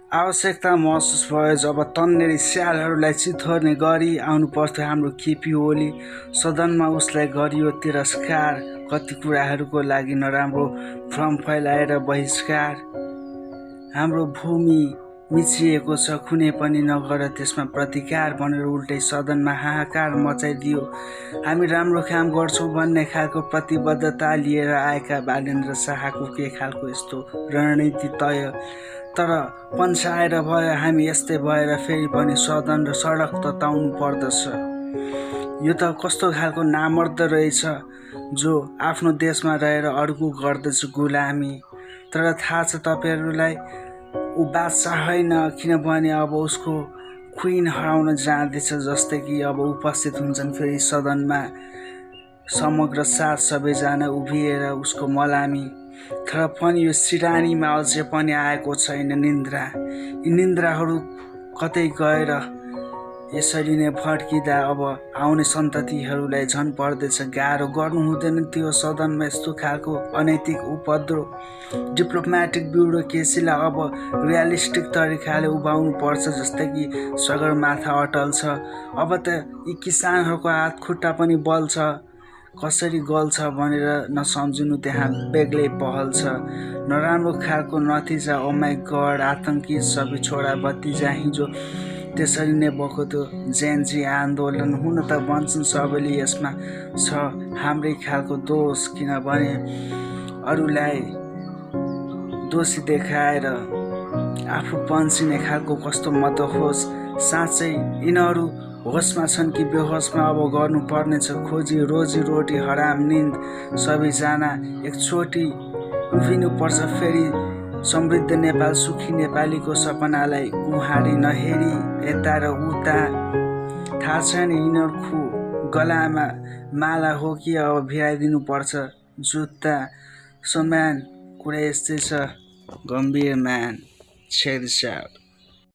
आवश्यकता महसुस भयो जब तन्नेरी स्यालहरूलाई चिथोर्ने गरी आउनु पर्थ्यो हाम्रो केपी ओली। सदनमा उसलाई गरियो तिरस्कार, कति कुराहरूको लागि नराम्रो भ्रम फैलाएर बहिष्कार। हाम्रो भूमि मिचिएको छ, कुनै पनि नगर त्यसमा प्रतिकार भनेर उल्टै सदनमा हाहाकार मचाइदियो। हामी राम्रो काम गर्छौँ भन्ने खालको प्रतिबद्धता लिएर आएका बालेन्द्र शाहको के खालको यस्तो रणनीति तय। तर पन्छाएर भयो, हामी यस्तै भएर फेरि पनि सदन र सडक तताउनु पर्दछ। यो त कस्तो खालको नामर्द रहेछ जो आफ्नो देशमा रहेर अरूको गर्दछ गुलामी। तर थाहा छ तपाईँहरूलाई, ऊ बादशाह होइन, किनभने अब उसको क्विन हराउन जाँदैछ। जस्तै कि अब उपस्थित हुन्छन् फेरि सदनमा समग्र साथ सबैजना उभिएर उसको मलामी। तर पनि यो सिरानीमा अझै पनि आएको छैन निन्द्रा। यी निन्द्राहरू कतै गएर यसरी नै फर्किँदा अब आउने सन्ततिहरूलाई झन् पर्दैछ गाह्रो। गर्नु हुँदैन त्यो सदनमा यस्तो खालको अनैतिक उपद्रो। डिप्लोमेटिक ब्युरोक्रेसीलाई अब रियलिस्टिक तरिकाले उभाउनु पर्छ, जस्तै कि सगरमाथा अटल छ। अब त यी किसानहरूको हात खुट्टा पनि बल्छ, कसरी गल्छ भनेर नसम्झिनु त्यहाँ बेग्लै पहल छ। नराम्रो खालको नतिजा, ओ माई गड, आतङ्कित सबै छोडा भतिजा हिजो त्यसरी नै भएको त्यो जेनजी आन्दोलन। हुन त भन्छन् सबैले यसमा छ हाम्रै खालको दोष, किनभने अरूलाई दोषी देखाएर आफू पन्सिने खालको कस्तो मदहोस। साँच्चै यिनीहरू होसमा छन् कि बेहोसमा अब गर्नुपर्नेछ खोजी रोजीरोटी हराम निन्द। सबैजना एकचोटि उभिनुपर्छ फेरि समृद्ध नेपाल सुखी नेपालीको सपनालाई उहाँले नहेरी यता र उता। थाहा छैन यिनीहरूको गलामा माला हो कि अब भिराइदिनु पर्छ जुत्ता। सो म्यान, कुरा यस्तै छ, गम्भीर म्यान, check this out.